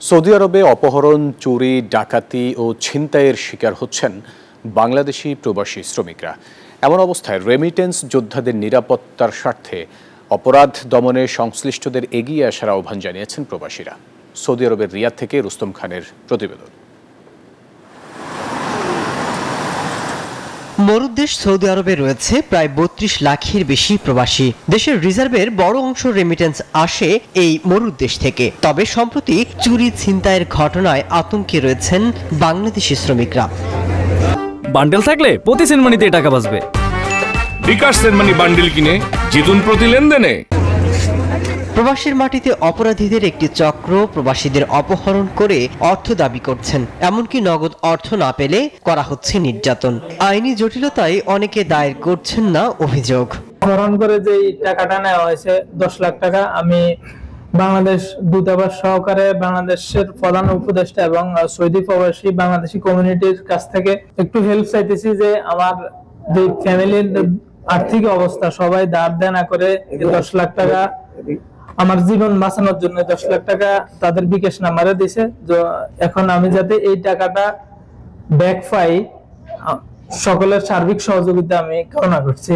Saudi আরবে অপহরণ, চুরি, ডাকাতি ও ছিনতাইয়ের শিকার হচ্ছেন বাংলাদেশি প্রবাসী শ্রমিকরা। এমন অবস্থায় রেমিটেন্স যোদ্ধাদের নিরাপত্তার স্বার্থে অপরাধ দমনে সংশ্লিষ্টদের এগিয়ে আসার আহ্বান জানিয়েছেন প্রবাসীরা। সৌদি আরবের রিয়াদ থেকে রুস্তম খানের প্রতিবেদন। মরুদ্দেশ সৌদি আরবে রয়েছে প্রায় ৩২ লাখের বেশি প্রবাসী। দেশের রিজার্ভের বড় অংশ রেমিটেন্স আসে এই মরুদ্দেশ থেকে। তবে সম্প্রতি চুরি ছিনতাইয়ের ঘটনায় আতঙ্কে রয়েছেন বাংলাদেশি শ্রমিকরা। বান্ডেল থাকলে প্রতি সেনমানিতে টাকা বাঁচবে। বিকাশ সেনমানি বান্ডেল কিনে জিতুন প্রতি লেনদেনে। প্রবাসীর মাটিতে অপরাধীদের একটি চক্র প্রবাসীদের অপহরণ করে অর্থ দাবি করছেন। এমনকি নগদ অর্থ না পেলে করা হচ্ছে নির্যাতন। আইনি জটিলতায় অনেকে দায়ের করছেন না অভিযোগ। অপহরণ করে যে টাকাটা নেওয়া হয়েছে 10 লাখ টাকা, আমি বাংলাদেশ দূতাবাস সহকারে বাংলাদেশের প্রধান উপদেষ্টা এবং সৌদি প্রবাসী বাংলাদেশি কমিউনিটির কাছ থেকে একটু হেল্প চাইতেছি যে আমার যে ফ্যামিলির আর্থিক অবস্থা সবাই ধার দেনা করে 10 লাখ টাকা আমার জীবন বাঁচানোর জন্য 10 লাখ টাকা তাদের বিকাশ নাম্বারে দিয়েছে। এখন আমি যাতে এই টাকাটা ব্যাক পাই, সকলের সার্বিক সহযোগিতা আমি কামনা করছি।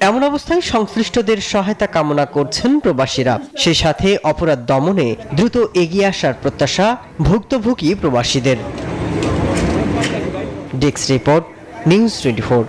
এমন অবস্থায় সংশ্লিষ্টদের সহায়তা কামনা করছেন প্রবাসীরা। সেই সাথে অপরাধ দমনে দ্রুত এগিয়ে আসার প্রত্যাশা ভুক্তভোগী প্রবাসীদের। Desk report, news 24।